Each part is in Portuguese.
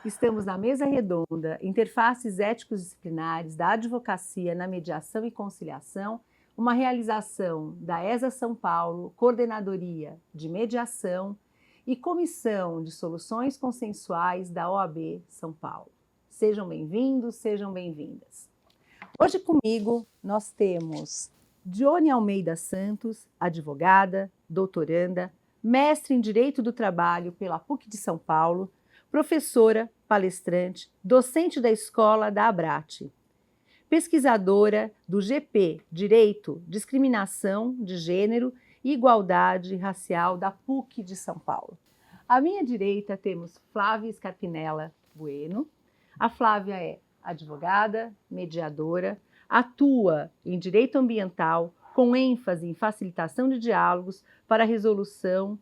Estamos na mesa redonda Interfaces Éticos-Disciplinares da Advocacia na Mediação e Conciliação, uma realização da ESA São Paulo, Coordenadoria de Mediação e Comissão de Soluções Consensuais da OAB São Paulo. Sejam bem-vindos, sejam bem-vindas. Hoje comigo nós temos Dione Almeida Santos, advogada, doutoranda, mestre em Direito do Trabalho pela PUC de São Paulo, professora, palestrante, docente da escola da Abrate, pesquisadora do GP, Direito, Discriminação de Gênero e Igualdade Racial da PUC de São Paulo. À minha direita temos Flávia Scarpinella Bueno. A Flávia é advogada, mediadora, atua em direito ambiental com ênfase em facilitação de diálogos para a resolução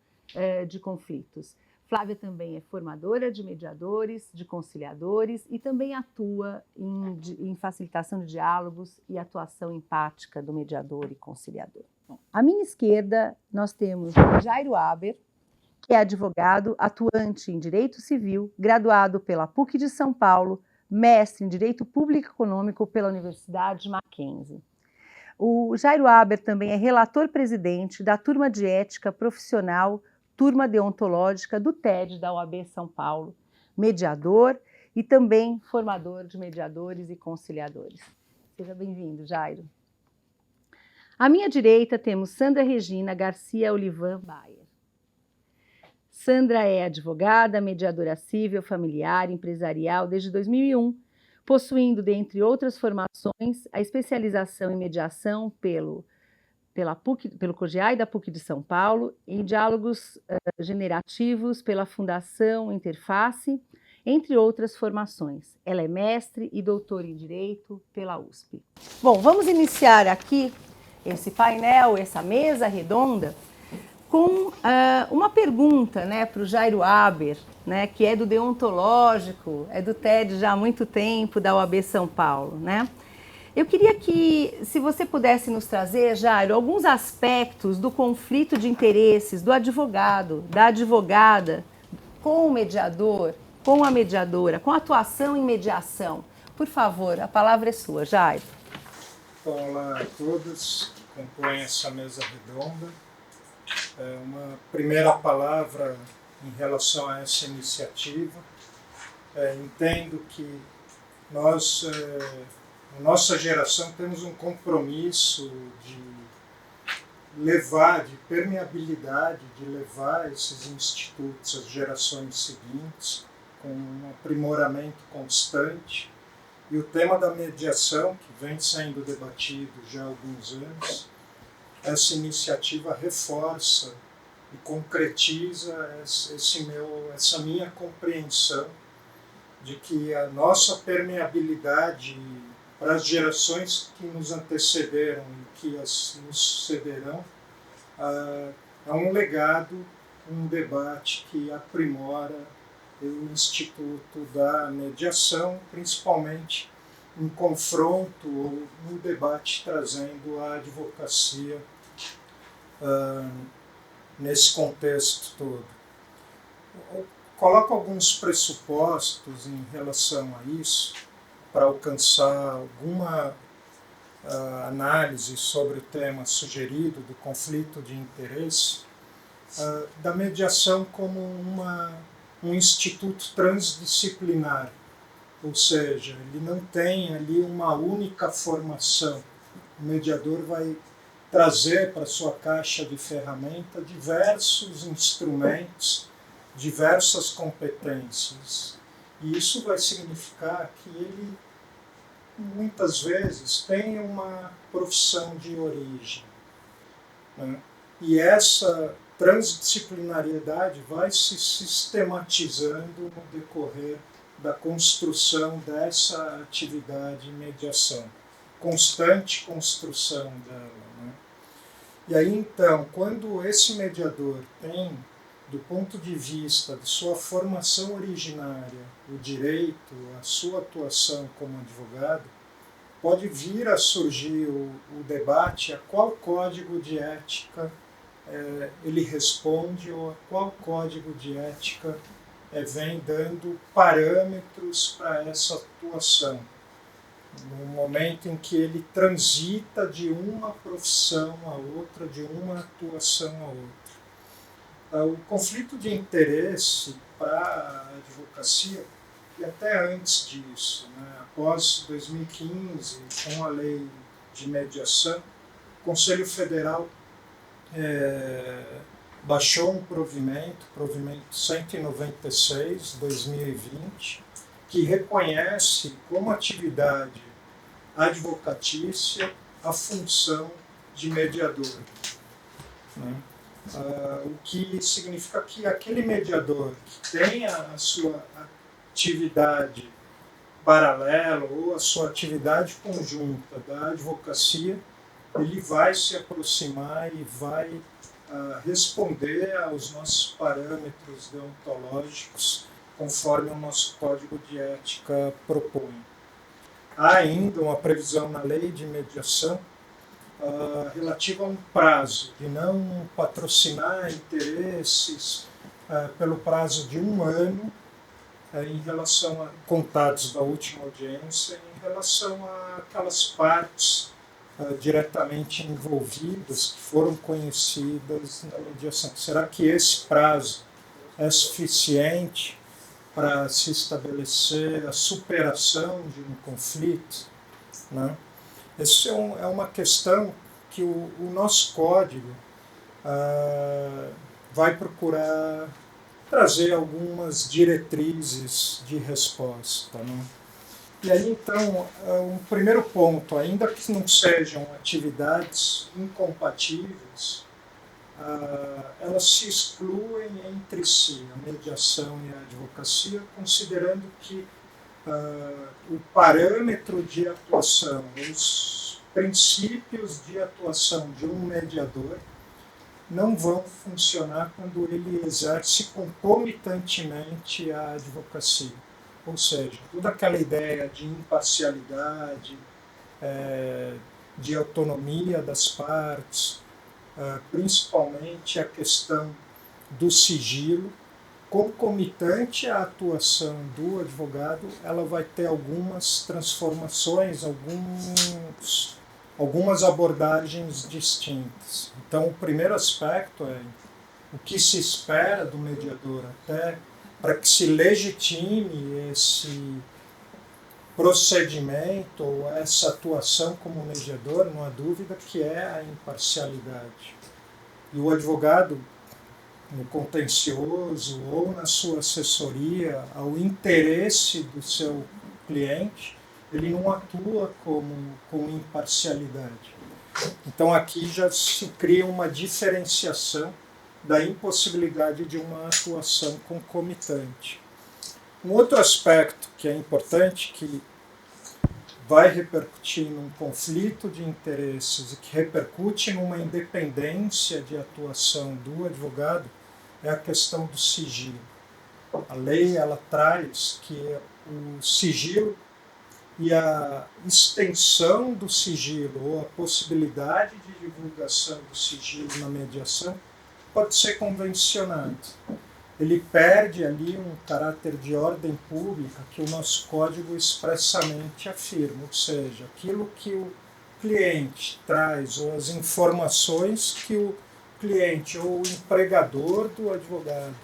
de conflitos. Flávia também é formadora de mediadores, de conciliadores e também atua em facilitação de diálogos e atuação empática do mediador e conciliador. À minha esquerda, nós temos Jairo Aber, que é advogado, atuante em Direito Civil, graduado pela PUC de São Paulo, mestre em Direito Público Econômico pela Universidade Mackenzie. O Jairo Aber também é relator-presidente da Turma de Ética Profissional, Turma Deontológica do TED da OAB São Paulo, mediador e também formador de mediadores e conciliadores. Seja bem-vindo, Jairo. À minha direita temos Sandra Regina Garcia Olivan Bayer. Sandra é advogada, mediadora civil, familiar, empresarial desde 2001, possuindo, dentre outras formações, a especialização em mediação pelo COGEAI da PUC de São Paulo, em diálogos generativos pela Fundação Interface, entre outras formações. Ela é mestre e doutora em Direito pela USP. Bom, vamos iniciar aqui esse painel, essa mesa redonda, com uma pergunta, para o Jairo Aber, que é do Deontológico, é do TED já há muito tempo, da OAB São Paulo, Eu queria que, se você pudesse nos trazer, Jairo, alguns aspectos do conflito de interesses do advogado, da advogada, com o mediador, com a mediadora, com a atuação em mediação. Por favor, a palavra é sua, Jairo. Olá a todos que compõem essa mesa redonda. Uma primeira palavra em relação a essa iniciativa. Entendo que nós, na nossa geração, temos um compromisso de levar, de permeabilidade, de levar esses institutos às gerações seguintes, com um aprimoramento constante. E o tema da mediação, que vem sendo debatido já há alguns anos, essa iniciativa reforça e concretiza essa minha compreensão de que a nossa permeabilidade para as gerações que nos antecederam e que nos sucederão é um legado, um debate que aprimora o Instituto da Mediação, principalmente em confronto ou no debate trazendo a advocacia nesse contexto todo. Eu coloco alguns pressupostos em relação a isso para alcançar alguma análise sobre o tema sugerido do conflito de interesse, da mediação como um instituto transdisciplinar. Ou seja, ele não tem ali uma única formação. O mediador vai trazer para sua caixa de ferramenta diversos instrumentos, diversas competências. E isso vai significar que ele, muitas vezes, tem uma profissão de origem. E essa transdisciplinariedade vai se sistematizando no decorrer da construção dessa atividade de mediação, constante construção dela. E aí, então, quando esse mediador tem, do ponto de vista de sua formação originária, o direito, a sua atuação como advogado, pode vir a surgir o debate a qual código de ética ele responde ou a qual código de ética vem dando parâmetros para essa atuação, no momento em que ele transita de uma profissão a outra, de uma atuação a outra. O conflito de interesse para a advocacia, e até antes disso, né, após 2015, com a lei de mediação, o Conselho Federal baixou um provimento 196/2020, que reconhece como atividade advocatícia a função de mediador, né? O que significa que aquele mediador que tem a sua atividade paralela ou a sua atividade conjunta da advocacia, ele vai se aproximar e vai responder aos nossos parâmetros deontológicos, conforme o nosso Código de Ética propõe. Há ainda uma previsão na lei de mediação relativa a um prazo, de não patrocinar interesses pelo prazo de 1 ano, em relação a contados da última audiência, em relação àquelas partes diretamente envolvidas, que foram conhecidas na mediação. Será que esse prazo é suficiente para se estabelecer a superação de um conflito, né? Essa é uma questão que o nosso código vai procurar trazer algumas diretrizes de resposta, né? E aí, então, um primeiro ponto, ainda que não sejam atividades incompatíveis, elas se excluem entre si, a mediação e a advocacia, considerando que o parâmetro de atuação, os princípios de atuação de um mediador não vão funcionar quando ele exerce concomitantemente a advocacia. Ou seja, toda aquela ideia de imparcialidade, de autonomia das partes, principalmente a questão do sigilo, concomitante à atuação do advogado, ela vai ter algumas transformações, algumas abordagens distintas. Então, o primeiro aspecto é o que se espera do mediador, até para que se legitime esse procedimento ou essa atuação como mediador, não há dúvida que é a imparcialidade. E o advogado, no contencioso ou na sua assessoria ao interesse do seu cliente, ele não atua com imparcialidade. Então aqui já se cria uma diferenciação da impossibilidade de uma atuação concomitante. Um outro aspecto que é importante, que vai repercutir num conflito de interesses e que repercute numa independência de atuação do advogado, é a questão do sigilo. A lei ela traz que o sigilo e a extensão do sigilo ou a possibilidade de divulgação do sigilo na mediação pode ser convencionado. Ele perde ali um caráter de ordem pública que o nosso código expressamente afirma, ou seja, aquilo que o cliente traz ou as informações que o cliente ou o empregador do advogado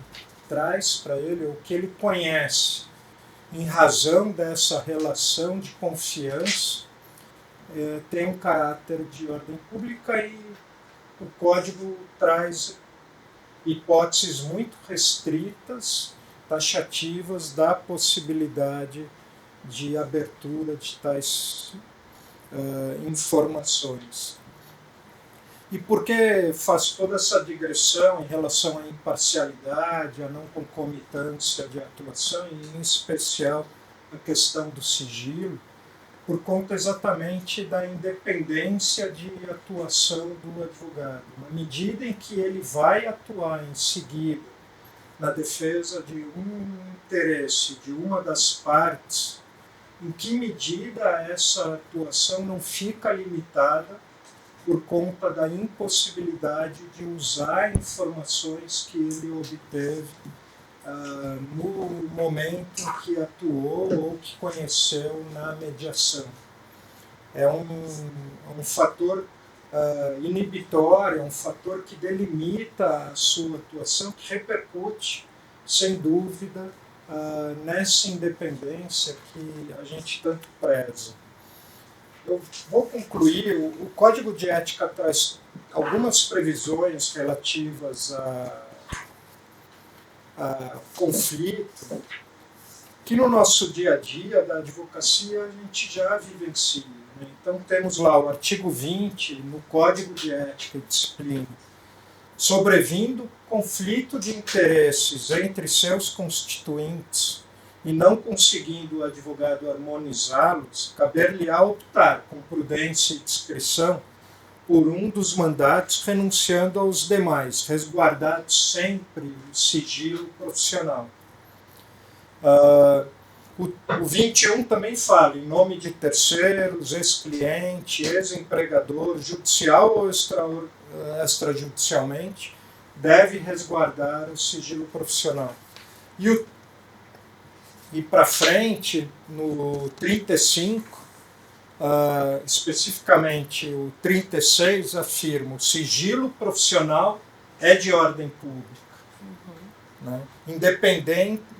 traz para ele, ou que ele conhece em razão dessa relação de confiança, tem um caráter de ordem pública, e o código traz hipóteses muito restritas, taxativas da possibilidade de abertura de tais informações. E por que faz toda essa digressão em relação à imparcialidade, à não concomitância de atuação, e em especial a questão do sigilo? Por conta exatamente da independência de atuação do advogado. Na medida em que ele vai atuar em seguida na defesa de um interesse de uma das partes, em que medida essa atuação não fica limitada por conta da impossibilidade de usar informações que ele obteve no momento em que atuou ou que conheceu na mediação. É um fator inibitório, é um fator que delimita a sua atuação, que repercute, sem dúvida, nessa independência que a gente tanto preza. Eu vou concluir. O Código de Ética traz algumas previsões relativas a conflito, que no nosso dia a dia da advocacia a gente já vivencia. Né? Então temos lá o artigo 20 no Código de Ética e Disciplina: sobrevindo conflito de interesses entre seus constituintes e não conseguindo o advogado harmonizá-los, caber-lhe-á optar com prudência e discrição por um dos mandatos, renunciando aos demais, resguardado sempre o sigilo profissional. O 21 também fala em nome de terceiros, ex-cliente, ex-empregador, judicial ou extrajudicialmente, deve resguardar o sigilo profissional. E para frente, no 35, especificamente o 36, afirma: o sigilo profissional é de ordem pública, né?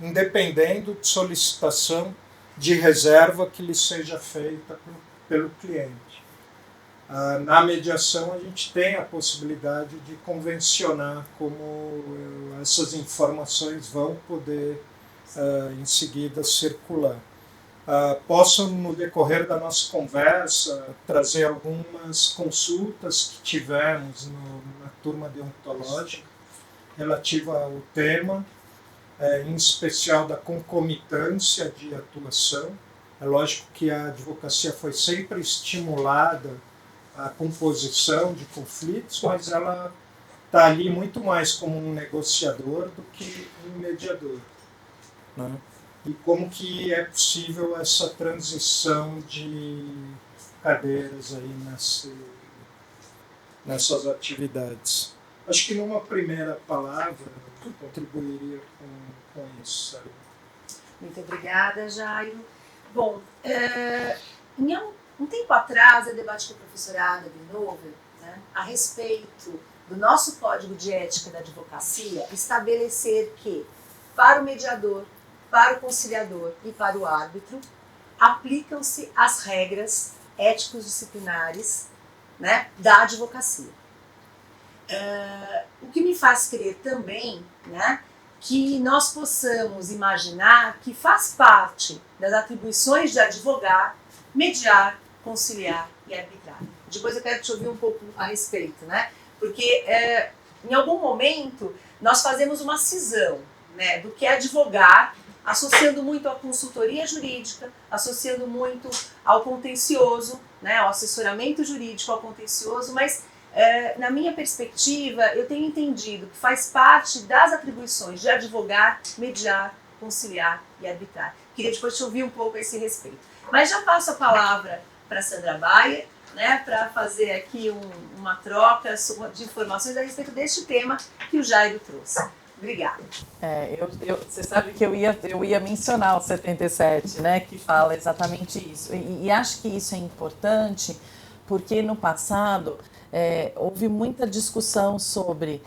Independendo de solicitação de reserva que lhe seja feita pelo cliente. Na mediação, a gente tem a possibilidade de convencionar como essas informações vão poder, em seguida, circular. Posso, no decorrer da nossa conversa, trazer algumas consultas que tivemos na turma deontológica relativa ao tema, em especial da concomitância de atuação. É lógico que a advocacia foi sempre estimulada a composição de conflitos, mas ela está ali muito mais como um negociador do que um mediador, né? E como que é possível essa transição de cadeiras aí nessas atividades. Acho que numa primeira palavra eu contribuiria com isso. Muito obrigada, Jairo. Bom, um tempo atrás eu debati com a professora Ada Grinover, né, a respeito do nosso Código de Ética da Advocacia estabelecer que, para o mediador, para o conciliador e para o árbitro, aplicam-se as regras éticos disciplinares, né, da advocacia. O que me faz crer também, né, que nós possamos imaginar que faz parte das atribuições de advogar, mediar, conciliar e arbitrar. Depois eu quero te ouvir um pouco a respeito, né? Porque em algum momento nós fazemos uma cisão, né, do que é advogar, associando muito à consultoria jurídica, associando muito ao contencioso, né, ao assessoramento jurídico, ao contencioso, mas na minha perspectiva, eu tenho entendido que faz parte das atribuições de advogar, mediar, conciliar e arbitrar. Queria depois te ouvir um pouco a esse respeito. Mas já passo a palavra para a Sandra Bayer, né, para fazer aqui uma troca de informações a respeito deste tema que o Jairo trouxe. Obrigada. Você sabe que eu ia mencionar o 77, né, que fala exatamente isso. E acho que isso é importante porque no passado houve muita discussão sobre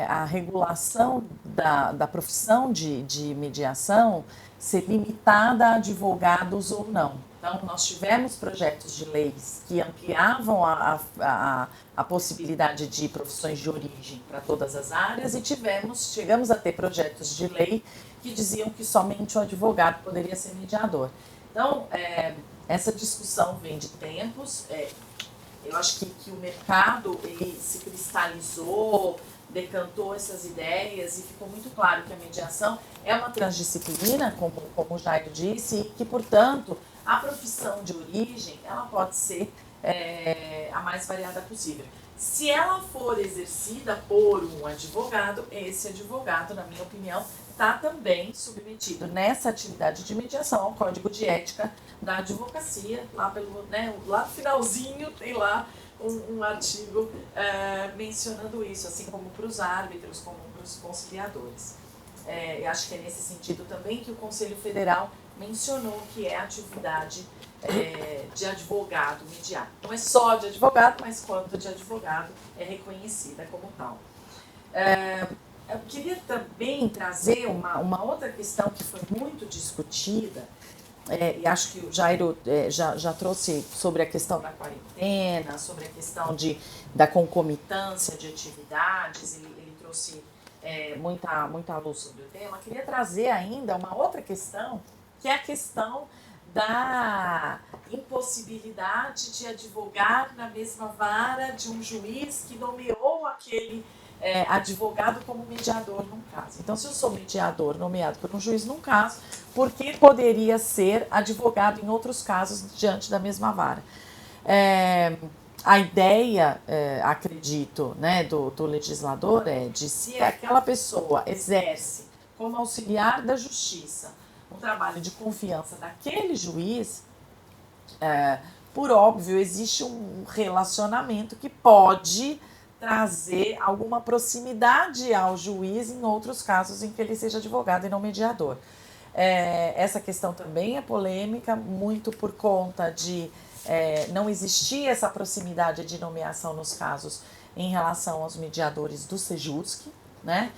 a regulação da profissão de mediação ser limitada a advogados ou não. Então, nós tivemos projetos de leis que ampliavam a possibilidade de profissões de origem para todas as áreas e chegamos a ter projetos de lei que diziam que somente o advogado poderia ser mediador. Então, essa discussão vem de tempos. Eu acho que o mercado ele se cristalizou, decantou essas ideias e ficou muito claro que a mediação é uma transdisciplina, como o Jairo disse, e que, portanto, a profissão de origem ela pode ser a mais variada possível. Se ela for exercida por um advogado, esse advogado, na minha opinião, está também submetido nessa atividade de mediação ao Código de Ética da Advocacia. Lá no finalzinho tem lá um artigo mencionando isso, assim como para os árbitros, como para os conciliadores. eu acho que é nesse sentido também que o Conselho Federal mencionou que é atividade de advogado mediar. Não é só de advogado, mas quanto de advogado é reconhecida como tal. Eu queria também trazer uma outra questão que foi muito discutida, e acho que o Jairo já trouxe sobre a questão da quarentena, sobre a questão da concomitância de atividades, ele trouxe muita luz sobre o tema. Eu queria trazer ainda uma outra questão, que é a questão da impossibilidade de advogar na mesma vara de um juiz que nomeou aquele advogado como mediador num caso. Então, se eu sou mediador nomeado por um juiz num caso, por que poderia ser advogado em outros casos diante da mesma vara? A ideia, acredito, né, do legislador de se aquela pessoa exerce como auxiliar da justiça um trabalho de confiança daquele juiz, por óbvio, existe um relacionamento que pode trazer alguma proximidade ao juiz em outros casos em que ele seja advogado e não mediador. Essa questão também é polêmica, muito por conta de não existir essa proximidade de nomeação nos casos em relação aos mediadores do Sejusc, né?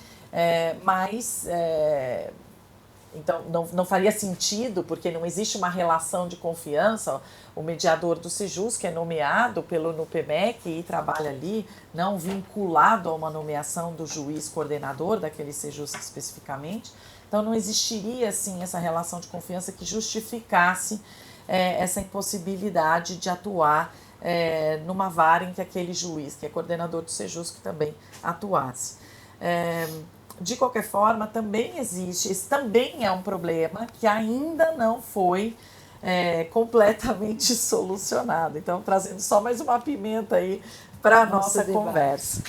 Então, não faria sentido, porque não existe uma relação de confiança. O mediador do Sejusc é nomeado pelo NUPEMEC e trabalha ali, não vinculado a uma nomeação do juiz coordenador daquele Sejusc especificamente. Então, não existiria, assim, essa relação de confiança que justificasse essa impossibilidade de atuar numa vara em que aquele juiz, que é coordenador do Sejusc, também atuasse. De qualquer forma, também existe, esse também é um problema que ainda não foi completamente solucionado. Então, trazendo só mais uma pimenta aí para a nossa conversa.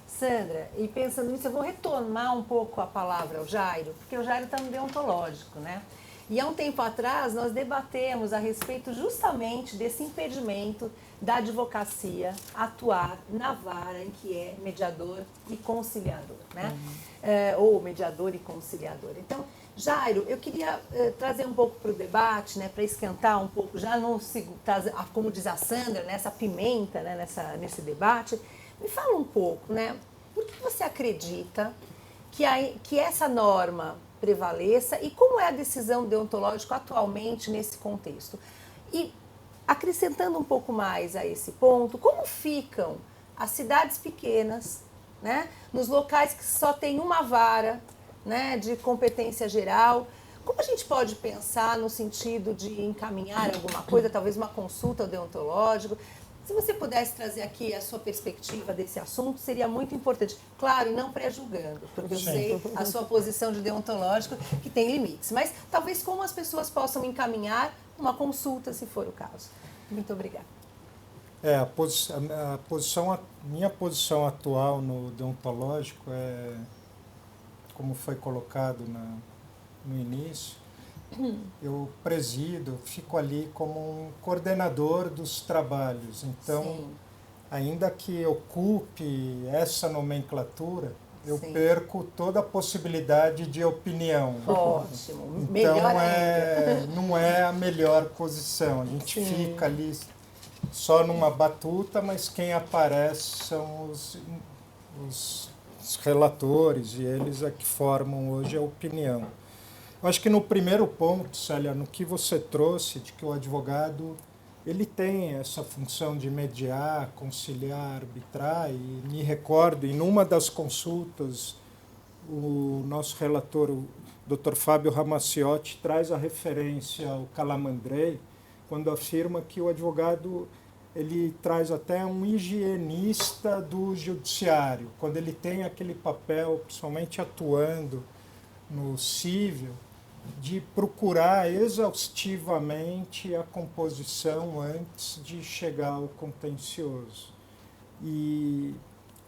Sandra, e pensando nisso, eu vou retomar um pouco a palavra ao Jairo, porque o Jairo está no deontológico, né? E há um tempo atrás nós debatemos a respeito justamente desse impedimento da advocacia atuar na vara em que é mediador e conciliador, né? Ou mediador e conciliador. Então, Jairo, eu queria trazer um pouco para o debate, né, para esquentar um pouco, já não como diz a Sandra, né, essa pimenta, né, nesse debate. Me fala um pouco, né? Por que você acredita que essa norma prevaleça e como é a decisão deontológica atualmente nesse contexto? E acrescentando um pouco mais a esse ponto, como ficam as cidades pequenas, né, nos locais que só tem uma vara, né, de competência geral? Como a gente pode pensar no sentido de encaminhar alguma coisa, talvez uma consulta ao deontológico? Se você pudesse trazer aqui a sua perspectiva desse assunto, seria muito importante. Claro, não pré-julgando, porque eu sei a sua posição de deontológico que tem limites. Mas talvez como as pessoas possam encaminhar uma consulta, se for o caso. Muito obrigada. Minha posição atual no deontológico como foi colocado no início, eu presido, fico ali como um coordenador dos trabalhos. Então, sim, ainda que ocupe essa nomenclatura, eu sim, perco toda a possibilidade de opinião. Ótimo, então, melhor ainda. Não é a melhor posição. A gente sim, fica ali só numa batuta, mas quem aparece são os relatores, e eles é que formam hoje a opinião. Eu acho que no primeiro ponto, Célia, no que você trouxe, de que o advogado ele tem essa função de mediar, conciliar, arbitrar, e me recordo, em uma das consultas, o nosso relator, o Dr. Fábio Ramacciotti, traz a referência ao Calamandrei, quando afirma que o advogado ele traz até um higienista do judiciário, quando ele tem aquele papel, principalmente atuando no cível, de procurar exaustivamente a composição antes de chegar ao contencioso. E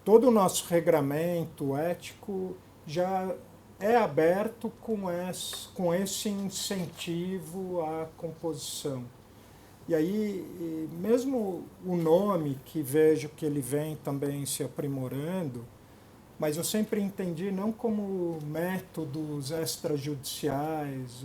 todo o nosso regramento ético já é aberto com esse incentivo à composição. E aí, mesmo o nome, que vejo que ele vem também se aprimorando, mas eu sempre entendi não como métodos extrajudiciais,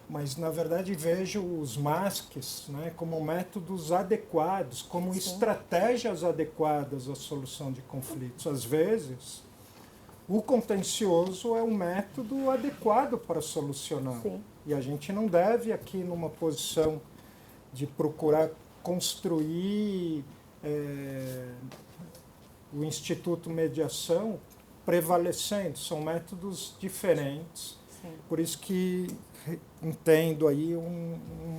mas na verdade vejo os MASCs, né, como métodos adequados, como estratégias adequadas à solução de conflitos. Às vezes, o contencioso é um método adequado para solucionar. Sim. E a gente não deve aqui numa posição de procurar construir o Instituto Mediação prevalecendo. São métodos diferentes. Sim. Por isso que entendo aí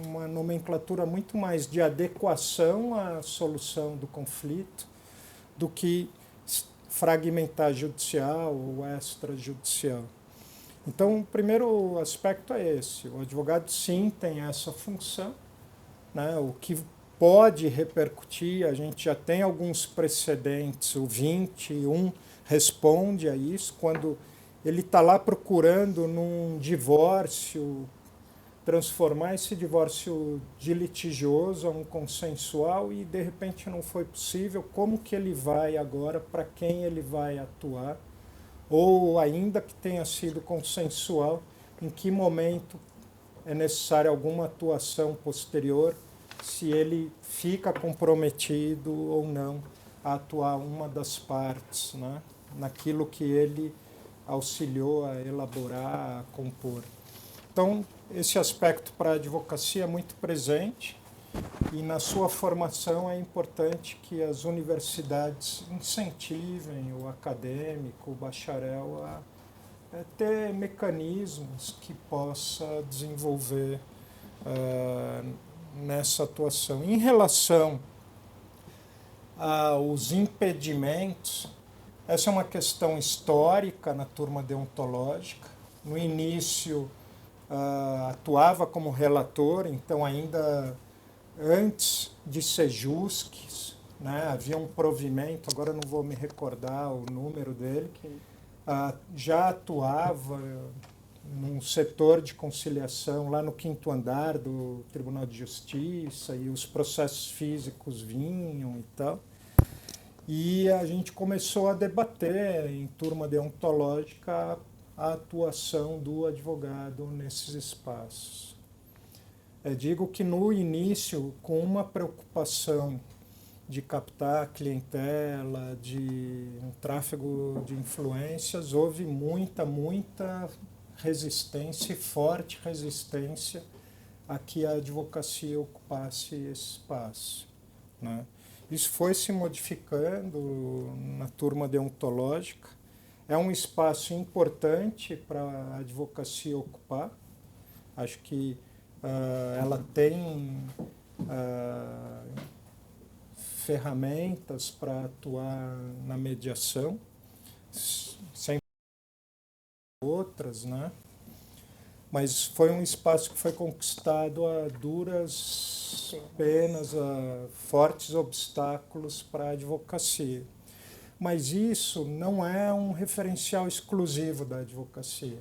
uma nomenclatura muito mais de adequação à solução do conflito do que fragmentar judicial ou extrajudicial. Então, o primeiro aspecto é esse. O advogado, sim, tem essa função, né? O que pode repercutir, a gente já tem alguns precedentes, o 21 responde a isso, quando ele está lá procurando num divórcio, transformar esse divórcio de litigioso a um consensual e de repente não foi possível, como que ele vai agora, para quem ele vai atuar? Ou ainda que tenha sido consensual, em que momento é necessária alguma atuação posterior, se ele fica comprometido ou não a atuar uma das partes, né, naquilo que ele auxiliou a elaborar, a compor. Então, esse aspecto para a advocacia é muito presente e na sua formação é importante que as universidades incentivem o acadêmico, o bacharel a ter mecanismos que possa desenvolver nessa atuação. Em relação aos impedimentos, essa é uma questão histórica na turma deontológica. No início, atuava como relator, então ainda antes de ser JUSC, né, havia um provimento, agora não vou me recordar o número dele, já atuava num setor de conciliação lá no 5º andar do Tribunal de Justiça e os processos físicos vinham e tal. E a gente começou a debater em turma deontológica a atuação do advogado nesses espaços. Eu digo que no início, com uma preocupação de captar clientela, de um tráfego de influências, houve muita resistência e forte resistência a que a advocacia ocupasse esse espaço, né? Isso foi se modificando na turma deontológica. É um espaço importante para a advocacia ocupar. Acho que ela tem ferramentas para atuar na mediação, sem outras, né? Mas foi um espaço que foi conquistado a duras penas, a fortes obstáculos para a advocacia. Mas isso não é um referencial exclusivo da advocacia.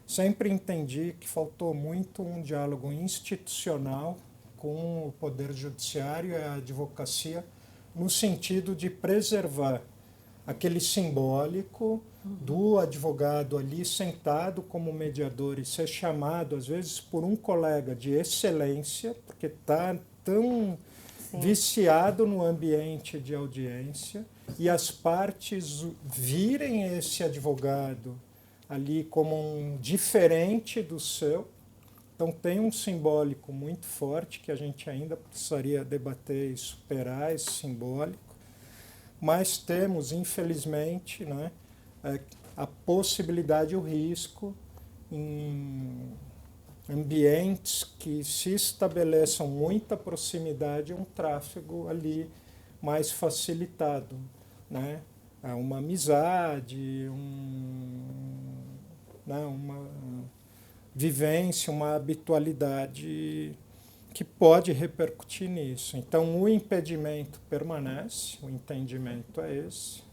Sempre entendi que faltou muito um diálogo institucional com o Poder Judiciário e a advocacia, no sentido de preservar aquele simbólico do advogado ali sentado como mediador e ser chamado, às vezes, por um colega de excelência, porque está tão viciado no ambiente de audiência, e as partes virem esse advogado ali como um diferente do seu. Então tem um simbólico muito forte que a gente ainda precisaria debater e superar esse simbólico, mas temos, infelizmente, né, a possibilidade e o risco em ambientes que se estabeleçam muita proximidade, um tráfego ali mais facilitado, né? Uma amizade, uma vivência, uma habitualidade que pode repercutir nisso. Então, o impedimento permanece, o entendimento é esse,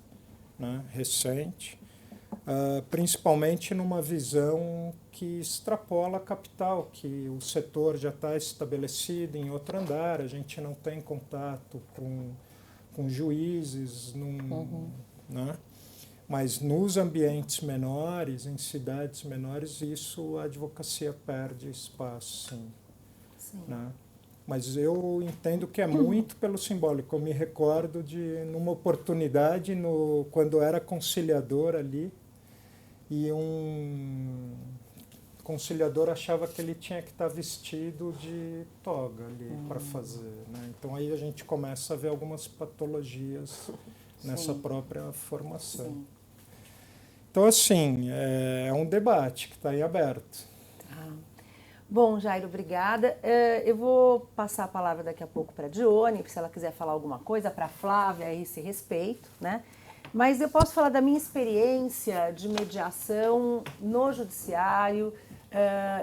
né, recente, principalmente numa visão que extrapola a capital, que o setor já está estabelecido em outro andar, a gente não tem contato com juízes, né? Mas nos ambientes menores, em cidades menores, isso a advocacia perde espaço, sim. Sim. Né? Mas eu entendo que é muito pelo simbólico. Eu me recordo de, numa oportunidade, quando eu era conciliador ali, e um conciliador achava que ele tinha que estar vestido de toga ali para fazer. Né? Então aí a gente começa a ver algumas patologias nessa própria formação. Sim. Então, assim, é um debate que está aí aberto. Bom, Jairo, obrigada. Eu vou passar a palavra daqui a pouco para a Dione, se ela quiser falar alguma coisa, para a Flávia a esse respeito, né? Mas eu posso falar da minha experiência de mediação no judiciário,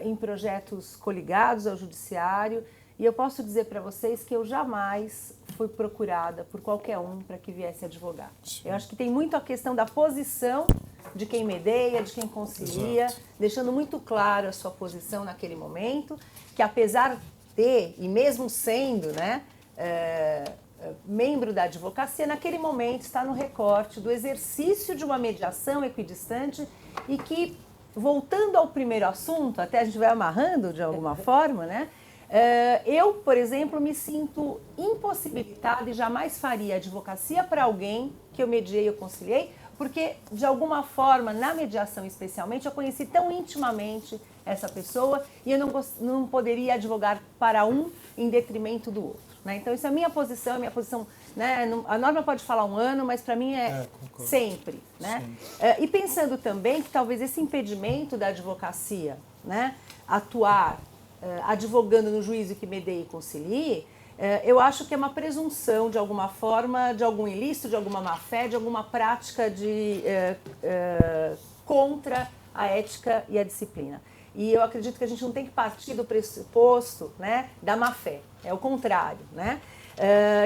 em projetos coligados ao judiciário, e eu posso dizer para vocês que eu jamais fui procurada por qualquer um para que viesse advogar. Sim. Eu acho que tem muito a questão da posição de quem medeia, de quem concilia, Exato. deixando muito claro a sua posição naquele momento, que apesar de, e mesmo sendo, né, membro da advocacia, naquele momento está no recorte do exercício de uma mediação equidistante e que, voltando ao primeiro assunto, até a gente vai amarrando de alguma forma, né? Eu, por exemplo, me sinto impossibilitada e jamais faria advocacia para alguém que eu mediei ou conciliei, porque, de alguma forma, na mediação especialmente, eu conheci tão intimamente essa pessoa e eu não poderia advogar para um em detrimento do outro. Né? Então, isso é a minha posição, né? A norma pode falar um ano, mas para mim é sempre. Né? E pensando também que talvez esse impedimento da advocacia, né, atuar advogando no juízo que medeie e concilie, eu acho que é uma presunção, de alguma forma, de algum ilícito, de alguma má-fé, de alguma prática contra a ética e a disciplina. E eu acredito que a gente não tem que partir do pressuposto, né, da má-fé, é o contrário. Né?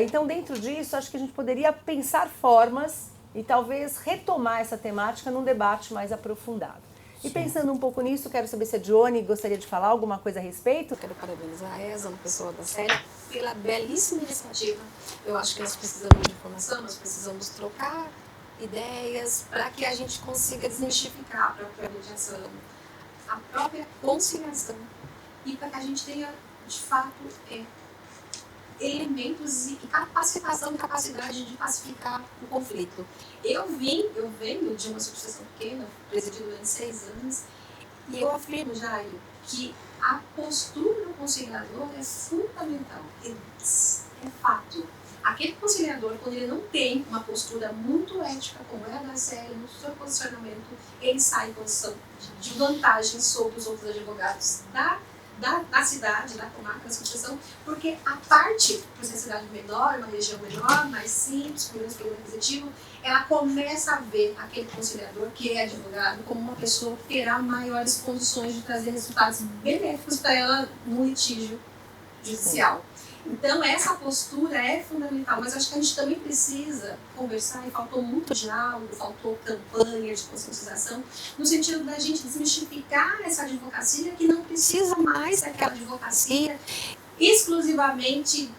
Então, dentro disso, acho que a gente poderia pensar formas e talvez retomar essa temática num debate mais aprofundado. E pensando um pouco nisso, quero saber se a Dione gostaria de falar alguma coisa a respeito. Quero parabenizar a ESA, uma pessoa da Célia, pela belíssima iniciativa. Eu acho que nós precisamos de informação, nós precisamos trocar ideias para que a gente consiga desmistificar a própria mediação, a própria conciliação e para que a gente tenha, de fato, elementos e capacitação, capacidade de pacificar o conflito. Eu venho de uma subseção pequena, presidi durante 6 anos, e eu afirmo, Jairo, que a postura do conciliador é fundamental, é fato. Aquele conciliador, quando ele não tem uma postura muito ética, como é a da Célia, no seu posicionamento, ele sai em posição de vantagem sobre os outros advogados da cidade, da comarca, da subseção, porque a parte, por ser cidade menor, uma região menor, mais simples, com menos poder aquisitivo, ela começa a ver aquele conciliador, que é advogado, como uma pessoa que terá maiores condições de trazer resultados benéficos para ela no litígio judicial. Então, essa postura é fundamental, mas acho que a gente também precisa conversar, e faltou muito diálogo, faltou campanha de conscientização, no sentido da gente desmistificar essa advocacia que não precisa mais daquela advocacia exclusivamente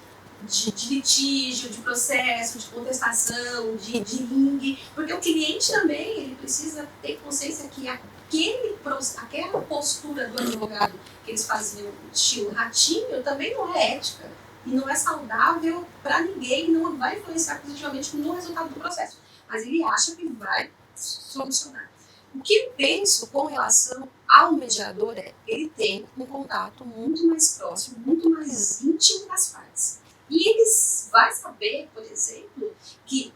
de litígio, de processo, de contestação, de ringue, porque o cliente também ele precisa ter consciência que aquela postura do advogado que eles faziam estilo ratinho também não é ética. E não é saudável para ninguém, não vai influenciar positivamente no resultado do processo. Mas ele acha que vai solucionar. O que eu penso com relação ao mediador ele tem um contato muito mais próximo, muito mais íntimo das partes. E ele vai saber, por exemplo, que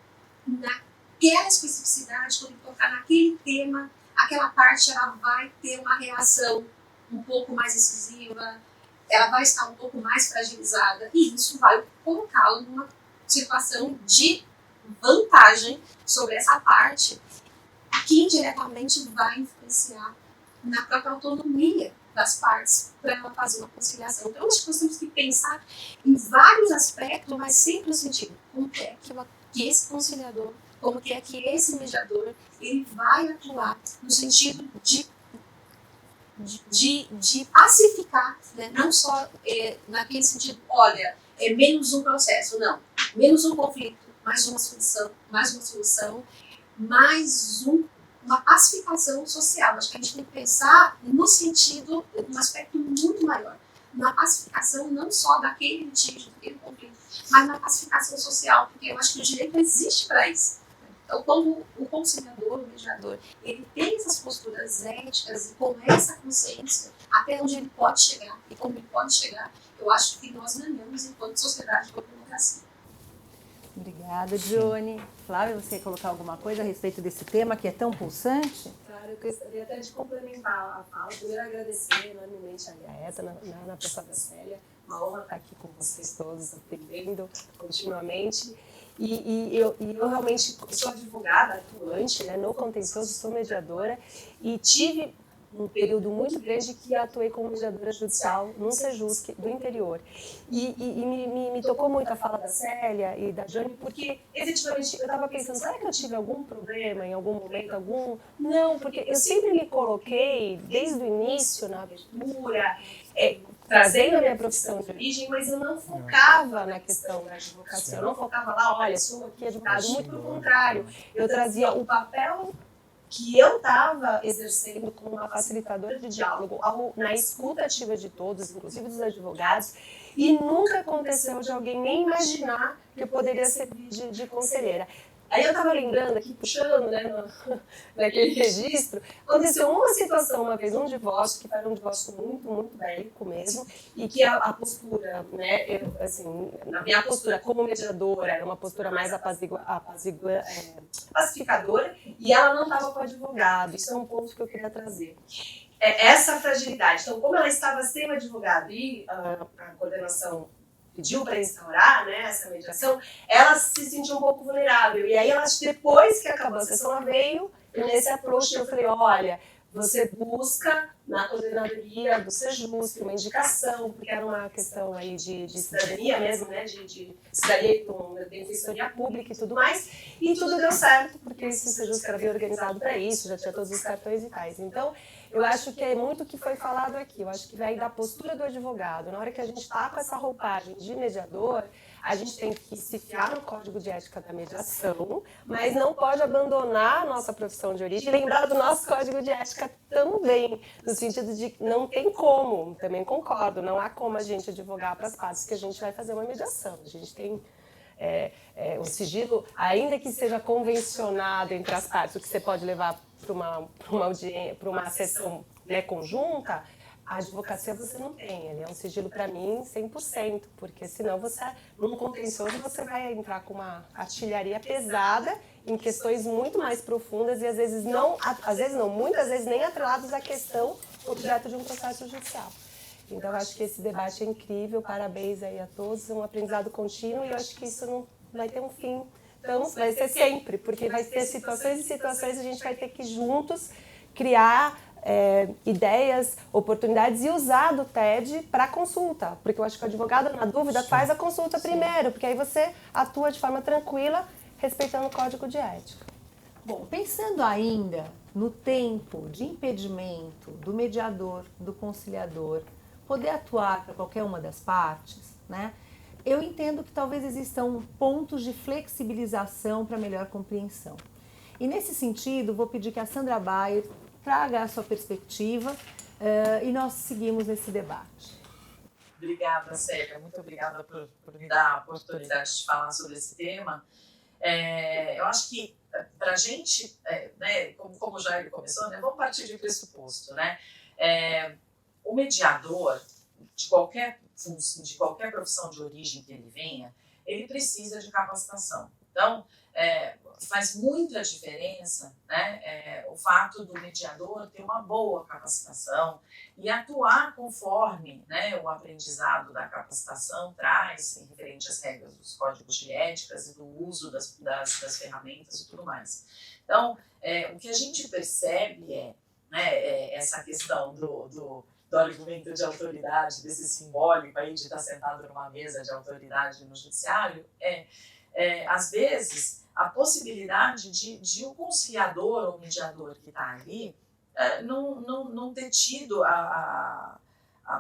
naquela especificidade, quando ele tocar naquele tema, aquela parte ela vai ter uma reação um pouco mais incisiva, ela vai estar um pouco mais fragilizada e isso vai colocá-lo numa situação de vantagem sobre essa parte que indiretamente vai influenciar na própria autonomia das partes para ela fazer uma conciliação. Então, acho que nós temos que pensar em vários aspectos, mas sempre no sentido como é que esse conciliador, como é que esse mediador, ele vai atuar no sentido de pacificar, né? Não só naquele sentido, olha, menos um processo, não. Menos um conflito, mais uma solução, mais uma pacificação social. Acho que a gente tem que pensar no sentido, num aspecto muito maior, na pacificação não só daquele litígio, daquele conflito, mas na pacificação social, porque eu acho que o direito existe para isso. Então, como o conciliador, o mediador, ele tem essas posturas éticas e com essa consciência, até onde ele pode chegar e como ele pode chegar, eu acho que nós ganhamos enquanto sociedade, enquanto democracia. Obrigada, Johnny. Flávia, você quer colocar alguma coisa a respeito desse tema que é tão pulsante? Claro, eu gostaria até de complementar a fala. Primeiro, agradecer enormemente a ETA, na pessoa da Célia. Uma honra estar aqui com vocês todos, aprendendo continuamente. E eu realmente sou advogada atuante, né, no contencioso, sou mediadora e tive um período muito grande que atuei como mediadora judicial no Sejusc do interior. E me tocou muito a fala da Célia e da Jane, porque efetivamente eu estava pensando, será que eu tive algum problema em algum momento? Não, porque eu sempre me coloquei, desde o início, na abertura, trazendo a minha profissão de origem, mas eu não focava na questão da advocacia, eu não focava lá, olha, sou aqui advogado, muito pelo contrário, eu trazia o papel que eu estava exercendo como uma facilitadora de diálogo na escuta ativa de todos, inclusive dos advogados, e nunca aconteceu de alguém nem imaginar que eu poderia servir de conselheira. Aí eu estava lembrando aqui, puxando, né, naquele registro, aconteceu uma situação uma vez, um divórcio, que foi um divórcio muito, muito bélico mesmo, e que a postura, né, na minha postura como mediadora, era uma postura mais pacificadora, e ela não estava com advogado. Isso é um ponto que eu queria trazer. Essa fragilidade. Então, como ela estava sem o advogado e a coordenação pediu para instaurar, né, essa mediação, ela se sentiu um pouco vulnerável. E aí, depois que acabou a sessão, ela veio nesse approach, eu falei, olha, você busca na coordenadoria do Sejusc uma indicação, porque era uma questão aí de cidadania mesmo, né, de cidadania com defensoria pública e tudo mais, e tudo deu certo, porque esse Sejusc era bem organizado para isso, já tinha todos os cartões e tais. Então, eu acho que é muito o que foi falado aqui, eu acho que vai da postura do advogado. Na hora que a gente está com essa roupagem de mediador, a gente tem que se fiar no código de ética da mediação, mas não pode abandonar a nossa profissão de origem e lembrar do nosso código de ética também, no sentido de não tem como, também concordo, não há como a gente advogar para as partes que a gente vai fazer uma mediação. A gente tem o sigilo, ainda que seja convencionado entre as partes, o que você pode levar para uma sessão, né, conjunta, a advocacia você não tem, ele é um sigilo para mim 100%, porque senão num contencioso você vai entrar com uma artilharia pesada em questões muito mais profundas e muitas vezes nem atreladas à questão objeto de um processo judicial. Então eu acho que esse debate é incrível, parabéns aí a todos, é um aprendizado contínuo e eu acho que isso não vai ter um fim. Então, vai ser sempre, porque vai ter situações e situações, a gente vai ter que juntos criar ideias, oportunidades e usar do TED para consulta, porque eu acho que o advogado, na dúvida, faz a consulta primeiro, porque aí você atua de forma tranquila, respeitando o código de ética. Bom, pensando ainda no tempo de impedimento do mediador, do conciliador, poder atuar para qualquer uma das partes, né? Eu entendo que talvez existam pontos de flexibilização para melhor compreensão. E nesse sentido, vou pedir que a Sandra Bayer traga a sua perspectiva e nós seguimos nesse debate. Obrigada, Célia. Muito obrigada por me dar a oportunidade de falar sobre esse tema. Eu acho que para a gente, né, como já ele começou, né, vamos partir de pressuposto, né? O mediador de qualquer profissão de origem que ele venha, ele precisa de capacitação. Então, faz muita diferença, né, o fato do mediador ter uma boa capacitação e atuar conforme, né, o aprendizado da capacitação traz, em referente às regras dos códigos de éticas e do uso das ferramentas e tudo mais. Então, o que a gente percebe essa questão do argumento de autoridade, desse simbólico aí de estar sentado numa mesa de autoridade no judiciário, às vezes, a possibilidade de o conciliador ou mediador que está ali não ter tido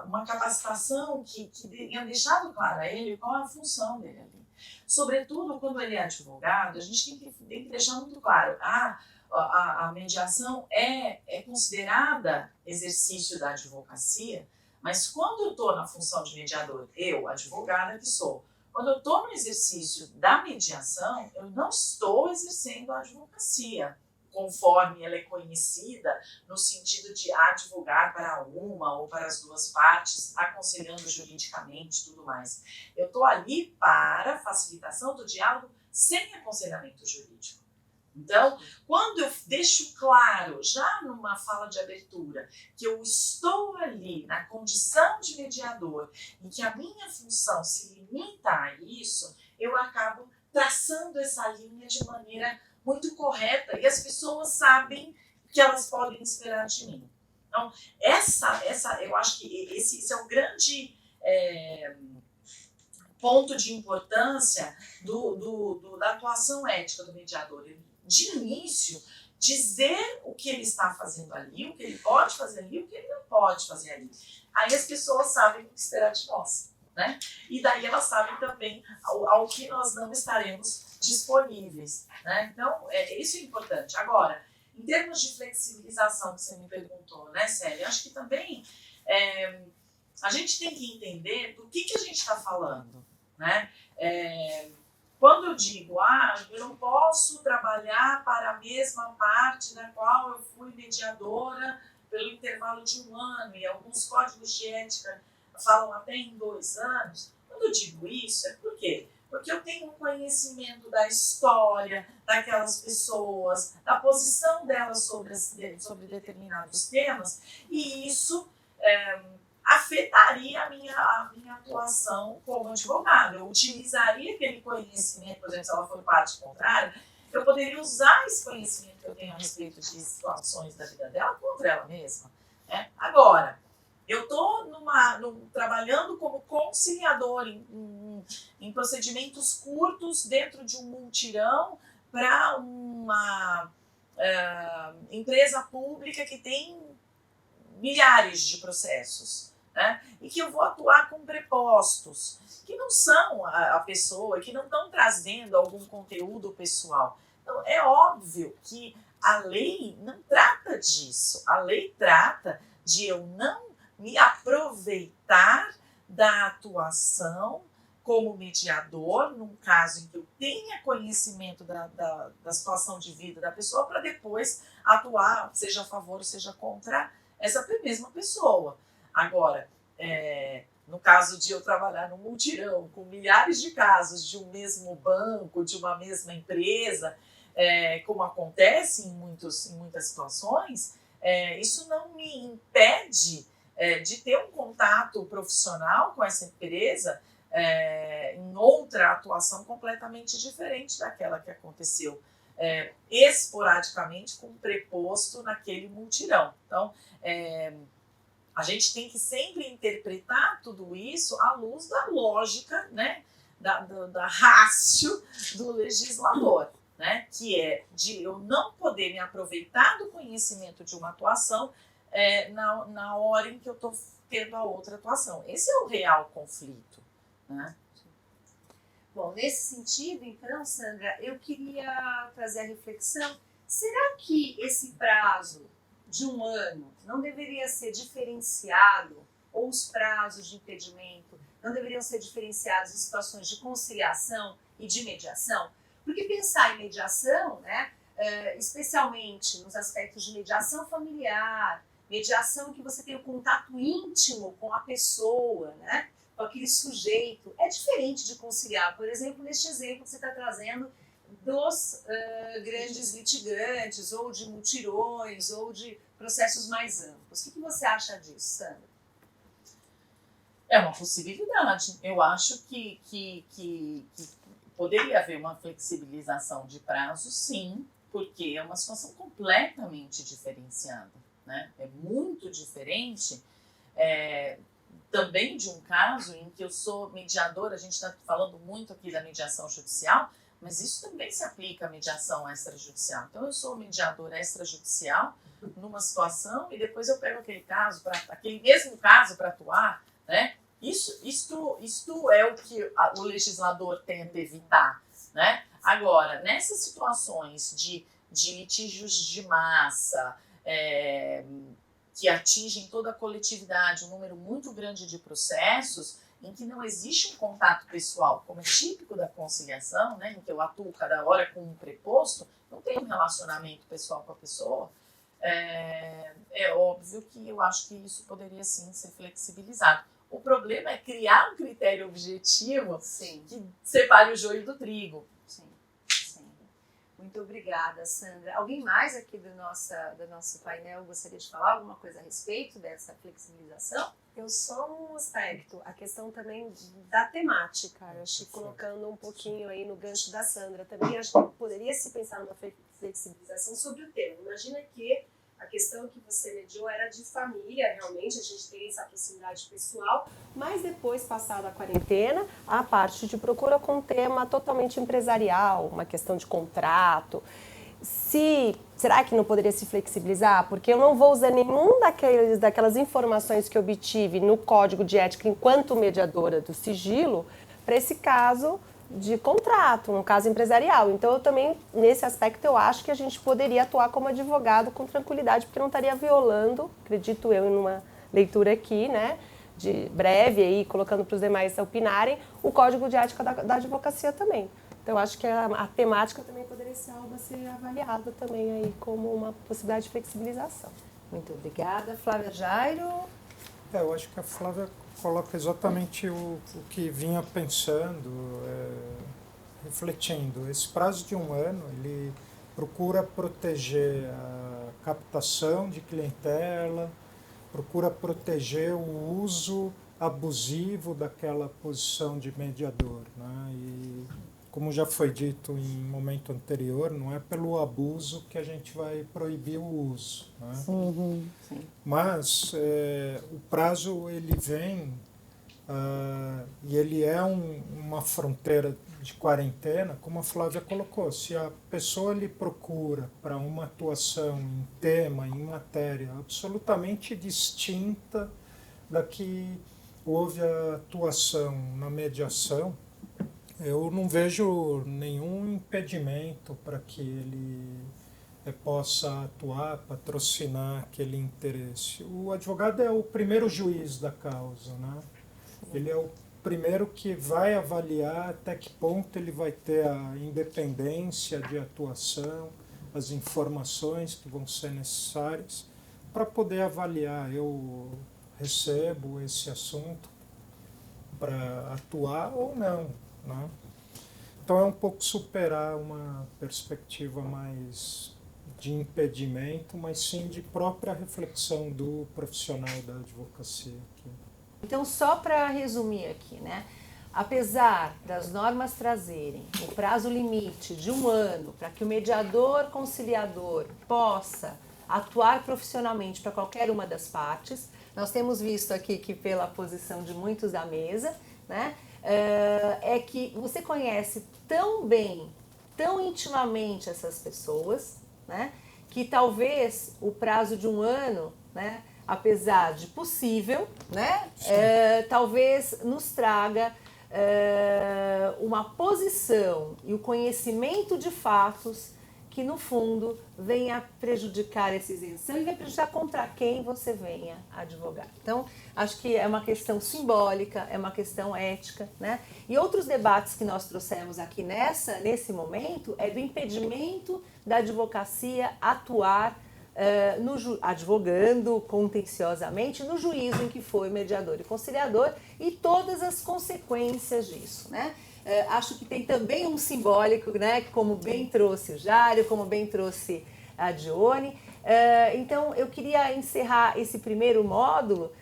uma capacitação que tenha deixado claro a ele qual é a função dele ali. Sobretudo quando ele é advogado, a gente tem que deixar muito claro, a mediação é considerada exercício da advocacia, mas quando eu estou na função de mediador, eu, advogada que sou, quando eu estou no exercício da mediação, eu não estou exercendo a advocacia, conforme ela é conhecida, no sentido de advogar para uma ou para as duas partes, aconselhando juridicamente e tudo mais. Eu estou ali para facilitação do diálogo sem aconselhamento jurídico. Então, quando eu deixo claro, já numa fala de abertura, que eu estou ali na condição de mediador e que a minha função se limita a isso, eu acabo traçando essa linha de maneira muito correta e as pessoas sabem que elas podem esperar de mim. Então, eu acho que esse é o grande ponto de importância da atuação ética do mediador. De início, dizer o que ele está fazendo ali, o que ele pode fazer ali, o que ele não pode fazer ali. Aí as pessoas sabem o que esperar de nós, né? E daí elas sabem também ao que nós não estaremos disponíveis, né? Então, isso é importante. Agora, em termos de flexibilização que você me perguntou, né, Célia? Acho que também a gente tem que entender do que a gente está falando, né? Quando eu digo, eu não posso trabalhar para a mesma parte da qual eu fui mediadora pelo intervalo de 1 ano, e alguns códigos de ética falam até em 2 anos, quando eu digo isso, é por quê? Porque eu tenho um conhecimento da história daquelas pessoas, da posição delas sobre determinados temas, e isso afetaria a minha atuação como advogada. Eu utilizaria aquele conhecimento, por exemplo, se ela for parte contrária, eu poderia usar esse conhecimento que eu tenho a respeito de situações da vida dela contra ela mesma. Né? Agora, eu estou trabalhando como conciliador em procedimentos curtos dentro de um multirão para uma empresa pública que tem milhares de processos. Né? E que eu vou atuar com prepostos, que não são a pessoa, que não estão trazendo algum conteúdo pessoal. Então, é óbvio que a lei não trata disso. A lei trata de eu não me aproveitar da atuação como mediador, num caso em que eu tenha conhecimento da situação de vida da pessoa, para depois atuar, seja a favor, seja contra essa mesma pessoa. Agora, no caso de eu trabalhar num multirão com milhares de casos de um mesmo banco, de uma mesma empresa, como acontece em muitas situações, isso não me impede de ter um contato profissional com essa empresa em outra atuação completamente diferente daquela que aconteceu esporadicamente com um preposto naquele multirão. Então, a gente tem que sempre interpretar tudo isso à luz da lógica, né, da ratio do legislador, né, que é de eu não poder me aproveitar do conhecimento de uma atuação na hora em que eu estou tendo a outra atuação. Esse é o real conflito. Né? Bom, nesse sentido, então, Sandra, eu queria trazer a reflexão, será que esse prazo de 1 ano não deveria ser diferenciado, ou os prazos de impedimento não deveriam ser diferenciados em situações de conciliação e de mediação? Porque pensar em mediação, né, especialmente nos aspectos de mediação familiar, mediação em que você tem o contato íntimo com a pessoa, né, com aquele sujeito, é diferente de conciliar. Por exemplo, neste exemplo que você está trazendo dos grandes litigantes, ou de mutirões, ou de processos mais amplos. O que você acha disso, Sandra? É uma possibilidade. Eu acho que poderia haver uma flexibilização de prazo, sim, porque é uma situação completamente diferenciada. Né? É muito diferente também de um caso em que eu sou mediadora. A gente está falando muito aqui da mediação judicial, mas isso também se aplica à mediação extrajudicial. Então, eu sou mediadora extrajudicial numa situação e depois eu pego aquele mesmo caso para atuar, né? Isto é o que o legislador tenta evitar, né? Agora, nessas situações de litígios de massa, que atingem toda a coletividade, um número muito grande de processos, em que não existe um contato pessoal, como é típico da conciliação, né, em que eu atuo cada hora com um preposto, não tem um relacionamento pessoal com a pessoa, é óbvio que eu acho que isso poderia sim ser flexibilizado. O problema é criar um critério objetivo que separe o joio do trigo. Sim. Muito obrigada, Sandra. Alguém mais aqui do nosso painel gostaria de falar alguma coisa a respeito dessa flexibilização? Eu só um aspecto, a questão também da temática, eu acho que colocando um pouquinho aí no gancho da Sandra, também acho que poderia se pensar numa flexibilização sobre o tema. Imagina que a questão que você mediou era de família, realmente, a gente tem essa proximidade pessoal, mas depois, passada a quarentena, a parte de procura com um tema totalmente empresarial, uma questão de contrato. Será que não poderia se flexibilizar? Porque eu não vou usar nenhum daquelas informações que eu obtive no código de ética enquanto mediadora do sigilo para esse caso de contrato, um caso empresarial. Então, eu também, nesse aspecto, eu acho que a gente poderia atuar como advogado com tranquilidade, porque não estaria violando, acredito eu, em uma leitura aqui, né, de breve, aí, colocando para os demais opinarem, o código de ética da advocacia também. Então, eu acho que a temática também poderia ser algo a ser avaliado também aí como uma possibilidade de flexibilização. Muito obrigada. Flávia Jairo? Eu acho que a Flávia coloca exatamente o que vinha pensando, refletindo. Esse prazo de 1 ano, ele procura proteger a captação de clientela, procura proteger o uso abusivo daquela posição de mediador, né? E, como já foi dito em momento anterior, não é pelo abuso que a gente vai proibir o uso, né? Sim. Mas o prazo ele vem e ele é uma fronteira de quarentena, como a Flávia colocou. Se a pessoa lhe procura para uma atuação em tema, em matéria absolutamente distinta da que houve a atuação na mediação, eu não vejo nenhum impedimento para que ele possa atuar, patrocinar aquele interesse. O advogado é o primeiro juiz da causa, né? Ele é o primeiro que vai avaliar até que ponto ele vai ter a independência de atuação, as informações que vão ser necessárias para poder avaliar. Eu recebo esse assunto para atuar ou não, né? Então é um pouco superar uma perspectiva mais de impedimento, mas sim de própria reflexão do profissional da advocacia aqui. Então, só para resumir aqui, né? Apesar das normas trazerem o prazo limite de 1 ano para que o mediador conciliador possa atuar profissionalmente para qualquer uma das partes, nós temos visto aqui que pela posição de muitos da mesa, né, é que você conhece tão bem, tão intimamente essas pessoas, né, que talvez o prazo de 1 ano, né, apesar de possível, né, talvez nos traga uma posição e o conhecimento de fatos que, no fundo, venha prejudicar essa isenção e vai prejudicar contra quem você venha advogar. Então, acho que é uma questão simbólica, é uma questão ética, né? E outros debates que nós trouxemos aqui nesse momento é do impedimento da advocacia atuar advogando contenciosamente no juízo em que foi mediador e conciliador e todas as consequências disso, né? Acho que tem também um simbólico, né, como bem trouxe o Jário, como bem trouxe a Dione. Então, eu queria encerrar esse primeiro módulo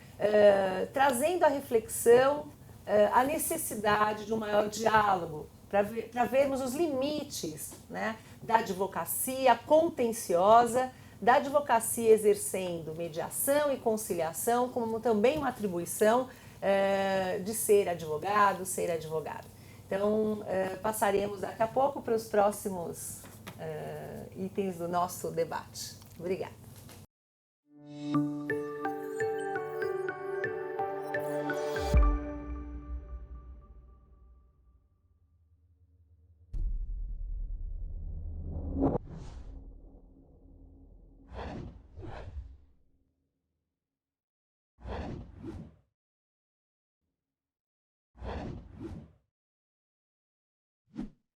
trazendo a reflexão, a necessidade de um maior diálogo, para vermos os limites, né, da advocacia contenciosa, da advocacia exercendo mediação e conciliação, como também uma atribuição de ser advogado, ser advogada. Então, passaremos daqui a pouco para os próximos itens do nosso debate. Obrigada.